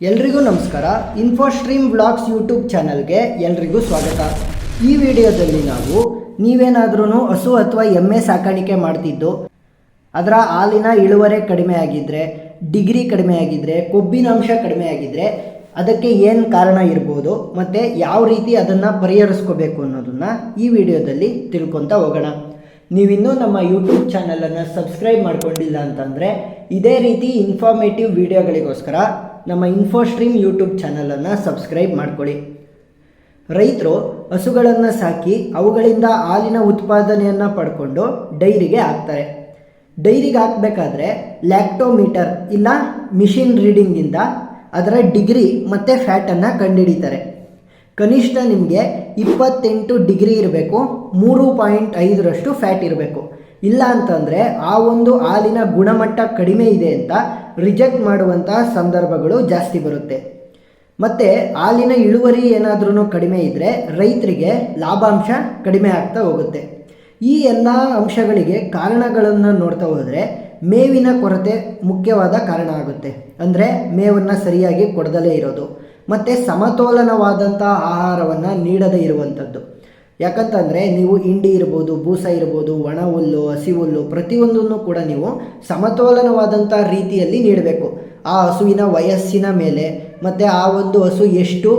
ಎಲ್ರಿಗೂ ನಮಸ್ಕಾರ. ಇನ್ಫೋಸ್ಟ್ರೀಮ್ vlogs YouTube ಚಾನಲ್ಗೆ ಎಲ್ರಿಗೂ ಸ್ವಾಗತ. ಈ ವಿಡಿಯೋದಲ್ಲಿ ನಾವು ನೀವೇನಾದ್ರೂ ಹಸು ಅಥವಾ ಎಮ್ಮೆ ಸಾಕಾಣಿಕೆ ಮಾಡ್ತಿದ್ದು ಅದರ ಹಾಲಿನ ಇಳುವರಿ ಕಡಿಮೆ ಆಗಿದ್ದರೆ, ಡಿಗ್ರಿ ಕಡಿಮೆ ಆಗಿದ್ದರೆ, ಕೊಬ್ಬಿನಾಂಶ ಕಡಿಮೆ ಆಗಿದ್ದರೆ ಅದಕ್ಕೆ ಏನು ಕಾರಣ ಇರ್ಬೋದು ಮತ್ತು ಯಾವ ರೀತಿ ಅದನ್ನು ಪರಿಹರಿಸ್ಕೋಬೇಕು ಅನ್ನೋದನ್ನು ಈ ವಿಡಿಯೋದಲ್ಲಿ ತಿಳ್ಕೊತಾ ಹೋಗೋಣ. ನೀವಿನ್ನೂ ನಮ್ಮ ಯೂಟ್ಯೂಬ್ ಚಾನಲನ್ನು ಸಬ್ಸ್ಕ್ರೈಬ್ ಮಾಡ್ಕೊಂಡಿಲ್ಲ ಅಂತಂದರೆ ಇದೇ ರೀತಿ ಇನ್ಫಾರ್ಮೇಟಿವ್ ವಿಡಿಯೋಗಳಿಗೋಸ್ಕರ ನಮ್ಮ ಇನ್ಫೋಸ್ಟ್ರೀಮ್ ಯೂಟ್ಯೂಬ್ ಚಾನಲನ್ನು ಸಬ್ಸ್ಕ್ರೈಬ್ ಮಾಡ್ಕೊಳ್ಳಿ. ರೈತರು ಹಸುಗಳನ್ನು ಸಾಕಿ ಅವುಗಳಿಂದ ಹಾಲಿನ ಉತ್ಪಾದನೆಯನ್ನು ಪಡ್ಕೊಂಡು ಡೈರಿಗೆ ಹಾಕ್ತಾರೆ. ಡೈರಿಗೆ ಹಾಕಬೇಕಾದ್ರೆ ಲ್ಯಾಕ್ಟೋಮೀಟರ್ ಇಲ್ಲ ಮಿಷಿನ್ ರೀಡಿಂಗಿಂದ ಅದರ ಡಿಗ್ರಿ ಮತ್ತು ಫ್ಯಾಟನ್ನು ಕಂಡುಹಿಡಿತಾರೆ. ಕನಿಷ್ಠ ನಿಮಗೆ 28 ಡಿಗ್ರಿ ಇರಬೇಕು, 3.5ರಷ್ಟು ಫ್ಯಾಟ್ ಇರಬೇಕು. ಇಲ್ಲ ಅಂತಂದರೆ ಆ ಒಂದು ಹಾಲಿನ ಗುಣಮಟ್ಟ ಕಡಿಮೆ ಇದೆ ಅಂತ ರಿಜೆಕ್ಟ್ ಮಾಡುವಂತಹ ಸಂದರ್ಭಗಳು ಜಾಸ್ತಿ ಬರುತ್ತೆ. ಮತ್ತು ಹಾಲಿನ ಇಳುವರಿ ಏನಾದ್ರೂ ಕಡಿಮೆ ಇದ್ದರೆ ರೈತರಿಗೆ ಲಾಭಾಂಶ ಕಡಿಮೆ ಆಗ್ತಾ ಹೋಗುತ್ತೆ. ಈ ಎಲ್ಲ ಅಂಶಗಳಿಗೆ ಕಾರಣಗಳನ್ನು ನೋಡ್ತಾ ಹೋದರೆ ಮೇವಿನ ಕೊರತೆ ಮುಖ್ಯವಾದ ಕಾರಣ ಆಗುತ್ತೆ. ಅಂದರೆ ಮೇವನ್ನು ಸರಿಯಾಗಿ ಕೊಡದಲೇ ಇರೋದು ಮತ್ತು ಸಮತೋಲನವಾದಂಥ ಆಹಾರವನ್ನು ನೀಡದೇ ಇರುವಂಥದ್ದು. ಯಾಕಂತಂದರೆ ನೀವು ಹಿಂಡಿ ಇರ್ಬೋದು, ಬೂಸ ಇರ್ಬೋದು, ಒಣ ಹುಲ್ಲು, ಹಸಿ ಹುಲ್ಲು ಪ್ರತಿಯೊಂದನ್ನು ಕೂಡ ನೀವು ಸಮತೋಲನವಾದಂಥ ರೀತಿಯಲ್ಲಿ ನೀಡಬೇಕು. ಆ ಹಸುವಿನ ವಯಸ್ಸಿನ ಮೇಲೆ ಮತ್ತು ಆ ಒಂದು ಹಸು ಎಷ್ಟು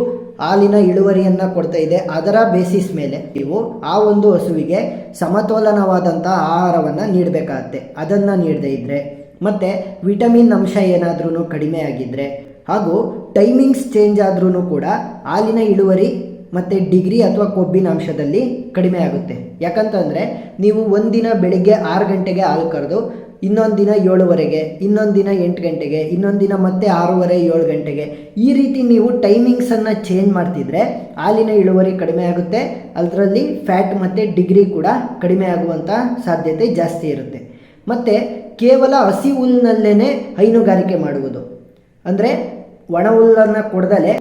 ಹಾಲಿನ ಇಳುವರಿಯನ್ನು ಕೊಡ್ತಾ ಇದೆ ಅದರ ಬೇಸಿಸ್ ಮೇಲೆ ನೀವು ಆ ಒಂದು ಹಸುವಿಗೆ ಸಮತೋಲನವಾದಂಥ ಆಹಾರವನ್ನು ನೀಡಬೇಕಾಗತ್ತೆ. ಅದನ್ನು ನೀಡದೇ ಇದ್ದರೆ ಮತ್ತು ವಿಟಮಿನ್ ಅಂಶ ಏನಾದ್ರೂ ಕಡಿಮೆ ಆಗಿದ್ದರೆ ಹಾಗೂ ಟೈಮಿಂಗ್ಸ್ ಚೇಂಜ್ ಆದ್ರೂ ಕೂಡ ಹಾಲಿನ ಇಳುವರಿ ಮತ್ತು ಡಿಗ್ರಿ ಅಥವಾ ಕೊಬ್ಬಿನ ಅಂಶದಲ್ಲಿ ಕಡಿಮೆ ಆಗುತ್ತೆ. ಯಾಕಂತಂದರೆ ನೀವು ಒಂದಿನ ಬೆಳಿಗ್ಗೆ 6 ಗಂಟೆಗೆ ಹಾಲು ಕರೆದು ಇನ್ನೊಂದು ದಿನ 7ವರೆಗೆ, ಇನ್ನೊಂದು ದಿನ 8 ಗಂಟೆಗೆ, ಇನ್ನೊಂದು ದಿನ ಮತ್ತೆ 6:30 7 ಗಂಟೆಗೆ ಈ ರೀತಿ ನೀವು ಟೈಮಿಂಗ್ಸನ್ನು ಚೇಂಜ್ ಮಾಡ್ತಿದ್ರೆ ಹಾಲಿನ ಇಳುವರಿ ಕಡಿಮೆ ಆಗುತ್ತೆ. ಅದರಲ್ಲಿ ಫ್ಯಾಟ್ ಮತ್ತು ಡಿಗ್ರಿ ಕೂಡ ಕಡಿಮೆ ಆಗುವಂಥ ಸಾಧ್ಯತೆ ಜಾಸ್ತಿ ಇರುತ್ತೆ. ಮತ್ತು ಕೇವಲ ಹಸಿ ಹುಲ್ಲಿನಲ್ಲೇ ಹೈನುಗಾರಿಕೆ ಮಾಡುವುದು ಅಂದರೆ ಒಣ ಹುಲ್ಲನ್ನು ಕೊಡದಲೇ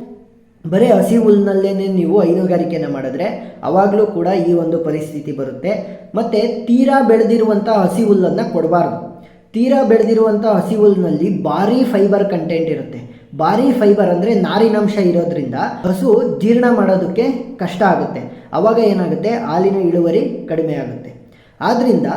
ಬರೀ ಹಸಿ ಹುಲ್ಲಿನಲ್ಲೇ ನೀವು ಹೈನುಗಾರಿಕೆಯನ್ನು ಮಾಡಿದ್ರೆ ಆವಾಗಲೂ ಕೂಡ ಈ ಒಂದು ಪರಿಸ್ಥಿತಿ ಬರುತ್ತೆ. ಮತ್ತು ತೀರಾ ಬೆಳೆದಿರುವಂಥ ಹಸಿ ಹುಲ್ಲನ್ನು ಕೊಡಬಾರ್ದು. ತೀರಾ ಬೆಳೆದಿರುವಂಥ ಹಸಿ ಹುಲ್ಲಿನಲ್ಲಿ ಭಾರಿ ಫೈಬರ್ ಕಂಟೆಂಟ್ ಇರುತ್ತೆ. ಭಾರಿ ಫೈಬರ್ ಅಂದರೆ ನಾರಿನಾಂಶ ಇರೋದ್ರಿಂದ ಹಸು ಜೀರ್ಣ ಮಾಡೋದಕ್ಕೆ ಕಷ್ಟ ಆಗುತ್ತೆ. ಆವಾಗ ಏನಾಗುತ್ತೆ, ಹಾಲಿನ ಇಳುವರಿ ಕಡಿಮೆ ಆಗುತ್ತೆ. ಆದ್ದರಿಂದ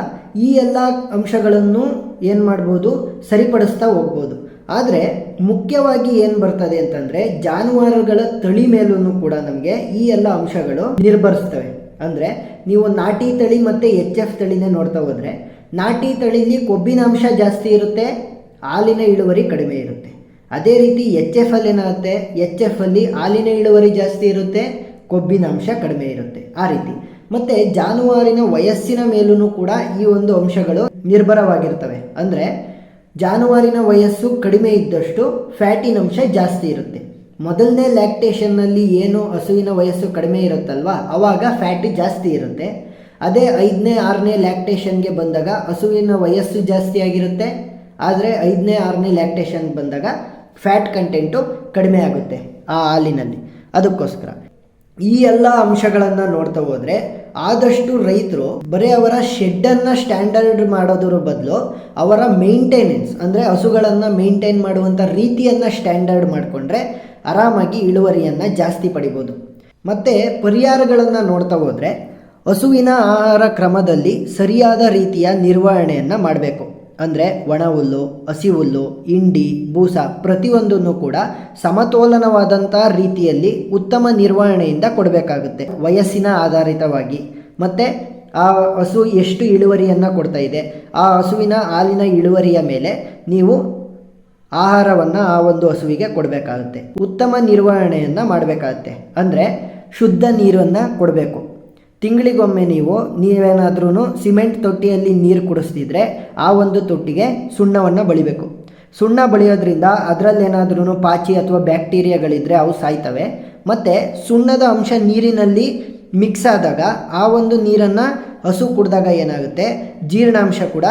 ಈ ಎಲ್ಲ ಅಂಶಗಳನ್ನು ಏನು ಮಾಡ್ಬೋದು, ಸರಿಪಡಿಸ್ತಾ ಹೋಗ್ಬೋದು. ಆದರೆ ಮುಖ್ಯವಾಗಿ ಏನು ಬರ್ತದೆ ಅಂತಂದರೆ ಜಾನುವಾರುಗಳ ತಳಿ ಮೇಲೂ ಕೂಡ ನಮಗೆ ಈ ಎಲ್ಲ ಅಂಶಗಳು ನಿರ್ಭರಿಸ್ತವೆ. ಅಂದರೆ ನೀವು ನಾಟಿ ತಳಿ ಮತ್ತು HF ತಳಿನೇ ನೋಡ್ತಾ ಹೋದರೆ ನಾಟಿ ತಳಿಲಿ ಕೊಬ್ಬಿನ ಅಂಶ ಜಾಸ್ತಿ ಇರುತ್ತೆ, ಹಾಲಿನ ಇಳುವರಿ ಕಡಿಮೆ ಇರುತ್ತೆ. ಅದೇ ರೀತಿ HF ಅಲ್ಲಿ ಏನಾಗುತ್ತೆ, HF ಅಲ್ಲಿ ಹಾಲಿನ ಇಳುವರಿ ಜಾಸ್ತಿ ಇರುತ್ತೆ, ಕೊಬ್ಬಿನ ಅಂಶ ಕಡಿಮೆ ಇರುತ್ತೆ. ಆ ರೀತಿ ಮತ್ತು ಜಾನುವಾರಿನ ವಯಸ್ಸಿನ ಮೇಲೂ ಕೂಡ ಈ ಒಂದು ಅಂಶಗಳು ನಿರ್ಭರವಾಗಿರ್ತವೆ. ಅಂದರೆ ಜಾನುವಾರಿನ ವಯಸ್ಸು ಕಡಿಮೆ ಇದ್ದಷ್ಟು ಫ್ಯಾಟಿನ ಅಂಶ ಜಾಸ್ತಿ ಇರುತ್ತೆ. ಮೊದಲನೇ ಲ್ಯಾಕ್ಟೇಷನ್ನಲ್ಲಿ ಏನು ಹಸುವಿನ ವಯಸ್ಸು ಕಡಿಮೆ ಇರುತ್ತಲ್ವ ಆವಾಗ ಫ್ಯಾಟ್ ಜಾಸ್ತಿ ಇರುತ್ತೆ. ಅದೇ 5ನೇ 6ನೇ ಲ್ಯಾಕ್ಟೇಷನ್ಗೆ ಬಂದಾಗ ಹಸುವಿನ ವಯಸ್ಸು ಜಾಸ್ತಿ ಆಗಿರುತ್ತೆ. ಆದರೆ 5ನೇ 6ನೇ ಲ್ಯಾಕ್ಟೇಷನ್ಗೆ ಬಂದಾಗ ಫ್ಯಾಟ್ ಕಂಟೆಂಟು ಕಡಿಮೆ ಆಗುತ್ತೆ ಆ ಹಾಲಿನಲ್ಲಿ. ಅದಕ್ಕೋಸ್ಕರ ಈ ಎಲ್ಲ ಅಂಶಗಳನ್ನು ನೋಡ್ತಾ ಹೋದರೆ ಆದಷ್ಟು ರೈತರು ಬರೀ ಅವರ ಶೆಡ್ಡನ್ನು ಸ್ಟ್ಯಾಂಡರ್ಡ್ ಮಾಡೋದ್ರ ಬದಲು ಅವರ ಮೇಂಟೆನೆನ್ಸ್ ಅಂದರೆ ಹಸುಗಳನ್ನು ಮೇಂಟೈನ್ ಮಾಡುವಂಥ ರೀತಿಯನ್ನು ಸ್ಟ್ಯಾಂಡರ್ಡ್ ಮಾಡಿಕೊಂಡ್ರೆ ಆರಾಮಾಗಿ ಇಳುವರಿಯನ್ನು ಜಾಸ್ತಿ ಪಡಿಬೋದು. ಮತ್ತು ಪರಿಹಾರಗಳನ್ನು ನೋಡ್ತಾ ಹೋದರೆ ಹಸುವಿನ ಆಹಾರ ಕ್ರಮದಲ್ಲಿ ಸರಿಯಾದ ರೀತಿಯ ನಿರ್ವಹಣೆಯನ್ನು ಮಾಡಬೇಕು. ಅಂದರೆ ಒಣ ಹುಲ್ಲು, ಹಸಿ ಹುಲ್ಲು, ಹಿಂಡಿ, ಬೂಸ ಪ್ರತಿಯೊಂದನ್ನು ಕೂಡ ಸಮತೋಲನವಾದಂಥ ರೀತಿಯಲ್ಲಿ ಉತ್ತಮ ನಿರ್ವಹಣೆಯಿಂದ ಕೊಡಬೇಕಾಗುತ್ತೆ. ವಯಸ್ಸಿನ ಆಧಾರಿತವಾಗಿ ಮತ್ತು ಆ ಹಸು ಎಷ್ಟು ಇಳುವರಿಯನ್ನು ಕೊಡ್ತಾ ಇದೆ ಆ ಹಸುವಿನ ಹಾಲಿನ ಇಳುವರಿಯ ಮೇಲೆ ನೀವು ಆಹಾರವನ್ನು ಆ ಒಂದು ಹಸುವಿಗೆ ಕೊಡಬೇಕಾಗುತ್ತೆ. ಉತ್ತಮ ನಿರ್ವಹಣೆಯನ್ನು ಮಾಡಬೇಕಾಗುತ್ತೆ. ಅಂದರೆ ಶುದ್ಧ ನೀರನ್ನು ಕೊಡಬೇಕು. ತಿಂಗಳಿಗೊಮ್ಮೆ ನೀವೇನಾದ್ರೂ ಸಿಮೆಂಟ್ ತೊಟ್ಟಿಯಲ್ಲಿ ನೀರು ಕುಡಿಸ್ತಿದ್ರೆ ಆ ಒಂದು ತೊಟ್ಟಿಗೆ ಸುಣ್ಣವನ್ನು ಬಳಿಬೇಕು. ಸುಣ್ಣ ಬಳಿಯೋದ್ರಿಂದ ಅದರಲ್ಲೇನಾದ್ರೂ ಪಾಚಿ ಅಥವಾ ಬ್ಯಾಕ್ಟೀರಿಯಾಗಳಿದ್ದರೆ ಅವು ಸಾಯ್ತವೆ. ಮತ್ತು ಸುಣ್ಣದ ಅಂಶ ನೀರಿನಲ್ಲಿ ಮಿಕ್ಸ್ ಆದಾಗ ಆ ಒಂದು ನೀರನ್ನು ಹಸು ಕುಡಿದಾಗ ಏನಾಗುತ್ತೆ, ಜೀರ್ಣಾಂಶ ಕೂಡ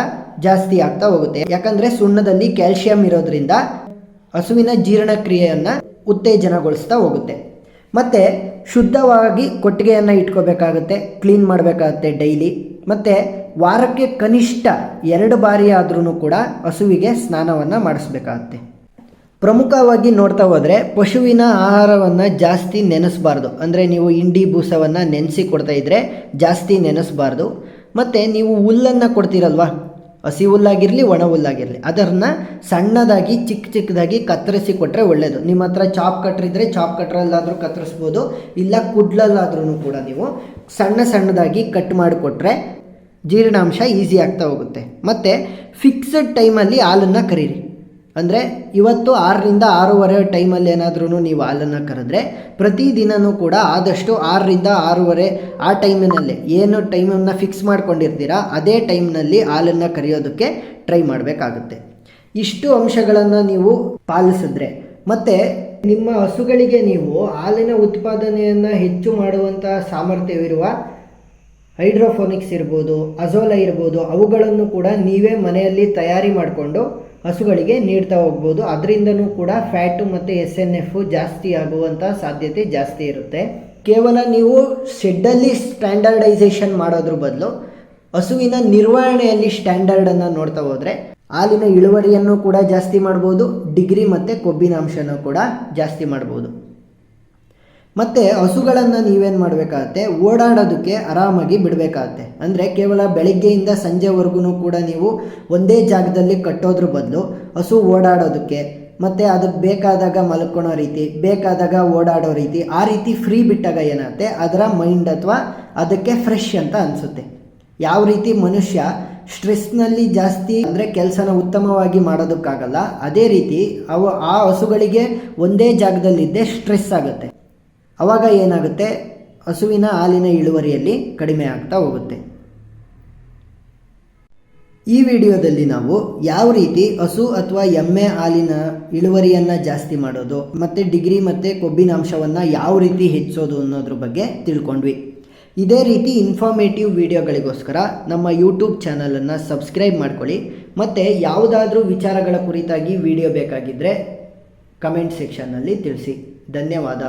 ಜಾಸ್ತಿ ಆಗ್ತಾ ಹೋಗುತ್ತೆ. ಯಾಕಂದರೆ ಸುಣ್ಣದಲ್ಲಿ ಕ್ಯಾಲ್ಶಿಯಂ ಇರೋದ್ರಿಂದ ಹಸುವಿನ ಜೀರ್ಣಕ್ರಿಯೆಯನ್ನು ಉತ್ತೇಜನಗೊಳಿಸ್ತಾ ಹೋಗುತ್ತೆ. ಮತ್ತು ಶುದ್ಧವಾಗಿ ಕೊಟ್ಟಿಗೆಯನ್ನು ಇಟ್ಕೋಬೇಕಾಗುತ್ತೆ, ಕ್ಲೀನ್ ಮಾಡಬೇಕಾಗುತ್ತೆ ಡೈಲಿ. ಮತ್ತು ವಾರಕ್ಕೆ ಕನಿಷ್ಠ 2 ಬಾರಿ ಆದ್ರೂ ಕೂಡ ಹಸುವಿಗೆ ಸ್ನಾನವನ್ನು ಮಾಡಿಸ್ಬೇಕಾಗತ್ತೆ. ಪ್ರಮುಖವಾಗಿ ನೋಡ್ತಾ ಹೋದರೆ ಪಶುವಿನ ಆಹಾರವನ್ನು ಜಾಸ್ತಿ ನೆನೆಸಬಾರ್ದು. ಅಂದರೆ ನೀವು ಹಿಂಡಿ ಬೂಸವನ್ನು ನೆನೆಸಿ ಕೊಡ್ತಾ ಇದ್ದರೆ ಜಾಸ್ತಿ ನೆನೆಸಬಾರ್ದು. ಮತ್ತು ನೀವು ಹುಲ್ಲನ್ನು ಕೊಡ್ತೀರಲ್ವ, ಹಸಿ ಹುಲ್ಲಾಗಿರಲಿ ಒಣ ಹುಲ್ಲಾಗಿರಲಿ, ಅದನ್ನು ಸಣ್ಣದಾಗಿ ಚಿಕ್ಕದಾಗಿ ಕತ್ತರಿಸಿ ಕೊಟ್ಟರೆ ಒಳ್ಳೆಯದು. ನಿಮ್ಮ ಹತ್ರ ಚಾಪ್ ಕಟ್ರ್ ಇದ್ದರೆ ಚಾಪ್ ಕಟ್ರಲ್ಲಾದರೂ ಕತ್ತರಿಸ್ಬೋದು, ಇಲ್ಲ ಕುಡ್ಲಲ್ಲಾದ್ರೂ ಕೂಡ ನೀವು ಸಣ್ಣದಾಗಿ ಕಟ್ ಮಾಡಿಕೊಟ್ರೆ ಜೀರ್ಣಾಂಶ ಈಸಿ ಆಗ್ತಾ ಹೋಗುತ್ತೆ. ಮತ್ತು ಫಿಕ್ಸಡ್ ಟೈಮಲ್ಲಿ ಹಾಲನ್ನು ಕರೀರಿ. ಅಂದರೆ ಇವತ್ತು 6ರಿಂದ 6:30 ಟೈಮಲ್ಲಿ ಏನಾದ್ರೂ ನೀವು ಹಾಲನ್ನು ಕರೆದ್ರೆ ಪ್ರತಿದಿನವೂ ಕೂಡ ಆದಷ್ಟು 6ರಿಂದ 6:30 ಆ ಟೈಮಿನಲ್ಲಿ ಏನು ಟೈಮನ್ನು ಫಿಕ್ಸ್ ಮಾಡ್ಕೊಂಡಿರ್ತೀರಾ ಅದೇ ಟೈಮ್ನಲ್ಲಿ ಹಾಲನ್ನು ಕರೆಯೋದಕ್ಕೆ ಟ್ರೈ ಮಾಡಬೇಕಾಗುತ್ತೆ. ಇಷ್ಟು ಅಂಶಗಳನ್ನು ನೀವು ಪಾಲಿಸಿದ್ರೆ ಮತ್ತು ನಿಮ್ಮ ಹಸುಗಳಿಗೆ ನೀವು ಹಾಲಿನ ಉತ್ಪಾದನೆಯನ್ನು ಹೆಚ್ಚು ಮಾಡುವಂಥ ಸಾಮರ್ಥ್ಯವಿರುವ ಹೈಡ್ರೋಫೋನಿಕ್ಸ್ ಇರ್ಬೋದು, ಅಜೋಲಾ ಇರ್ಬೋದು, ಅವುಗಳನ್ನು ಕೂಡ ನೀವೇ ಮನೆಯಲ್ಲಿ ತಯಾರಿ ಮಾಡಿಕೊಂಡು ಹಸುಗಳಿಗೆ ನೀಡ್ತಾ ಹೋಗ್ಬೋದು. ಅದರಿಂದನೂ ಕೂಡ ಫ್ಯಾಟು ಮತ್ತು SNF ಜಾಸ್ತಿ ಆಗುವಂಥ ಸಾಧ್ಯತೆ ಜಾಸ್ತಿ ಇರುತ್ತೆ. ಕೇವಲ ನೀವು ಶೆಡ್ಡಲ್ಲಿ ಸ್ಟ್ಯಾಂಡರ್ಡೈಸೇಷನ್ ಮಾಡೋದ್ರ ಬದಲು ಹಸುವಿನ ನಿರ್ವಹಣೆಯಲ್ಲಿ ಸ್ಟ್ಯಾಂಡರ್ಡನ್ನು ನೋಡ್ತಾ ಹೋದರೆ ಹಾಲಿನ ಇಳುವರಿಯನ್ನು ಕೂಡ ಜಾಸ್ತಿ ಮಾಡ್ಬೋದು, ಡಿಗ್ರಿ ಮತ್ತು ಕೊಬ್ಬಿನ ಅಂಶನೂ ಕೂಡ ಜಾಸ್ತಿ ಮಾಡ್ಬೋದು. ಮತ್ತು ಹಸುಗಳನ್ನು ನೀವೇನು ಮಾಡಬೇಕಾಗತ್ತೆ, ಓಡಾಡೋದಕ್ಕೆ ಆರಾಮಾಗಿ ಬಿಡಬೇಕಾಗತ್ತೆ. ಅಂದರೆ ಕೇವಲ ಬೆಳಗ್ಗೆಯಿಂದ ಸಂಜೆವರೆಗೂ ಕೂಡ ನೀವು ಒಂದೇ ಜಾಗದಲ್ಲಿ ಕಟ್ಟೋದ್ರ ಬದಲು ಹಸು ಓಡಾಡೋದಕ್ಕೆ ಮತ್ತು ಅದಕ್ಕೆ ಬೇಕಾದಾಗ ಮಲ್ಕೊಳೋ ರೀತಿ, ಬೇಕಾದಾಗ ಓಡಾಡೋ ರೀತಿ, ಆ ರೀತಿ ಫ್ರೀ ಬಿಟ್ಟಾಗ ಏನಾಗುತ್ತೆ, ಅದರ ಮೈಂಡ್ ಅಥವಾ ಅದಕ್ಕೆ ಫ್ರೆಶ್ ಅಂತ ಅನಿಸುತ್ತೆ. ಯಾವ ರೀತಿ ಮನುಷ್ಯ ಸ್ಟ್ರೆಸ್ನಲ್ಲಿ ಜಾಸ್ತಿ ಅಂದರೆ ಕೆಲಸನ ಉತ್ತಮವಾಗಿ ಮಾಡೋದಕ್ಕಾಗಲ್ಲ, ಅದೇ ರೀತಿ ಆ ಹಸುಗಳಿಗೆ ಒಂದೇ ಜಾಗದಲ್ಲಿದ್ದೇ ಸ್ಟ್ರೆಸ್ ಆಗುತ್ತೆ. ಆವಾಗ ಏನಾಗುತ್ತೆ, ಹಸುವಿನ ಹಾಲಿನ ಇಳುವರಿಯಲ್ಲಿ ಕಡಿಮೆ ಆಗ್ತಾ ಹೋಗುತ್ತೆ. ಈ ವಿಡಿಯೋದಲ್ಲಿ ನಾವು ಯಾವ ರೀತಿ ಹಸು ಅಥವಾ ಎಮ್ಮೆ ಹಾಲಿನ ಇಳುವರಿಯನ್ನು ಜಾಸ್ತಿ ಮಾಡೋದು ಮತ್ತು ಡಿಗ್ರಿ ಮತ್ತು ಕೊಬ್ಬಿನ ಅಂಶವನ್ನು ಯಾವ ರೀತಿ ಹೆಚ್ಚೋದು ಅನ್ನೋದ್ರ ಬಗ್ಗೆ ತಿಳ್ಕೊಂಡ್ವಿ. ಇದೇ ರೀತಿ ಇನ್ಫಾರ್ಮೇಟಿವ್ ವಿಡಿಯೋಗಳಿಗೋಸ್ಕರ ನಮ್ಮ ಯೂಟ್ಯೂಬ್ ಚಾನಲನ್ನು ಸಬ್ಸ್ಕ್ರೈಬ್ ಮಾಡ್ಕೊಳ್ಳಿ. ಮತ್ತು ಯಾವುದಾದ್ರೂ ವಿಚಾರಗಳ ಕುರಿತಾಗಿ ವಿಡಿಯೋ ಬೇಕಾಗಿದ್ದರೆ ಕಮೆಂಟ್ ಸೆಕ್ಷನ್ನಲ್ಲಿ ತಿಳಿಸಿ. ಧನ್ಯವಾದ.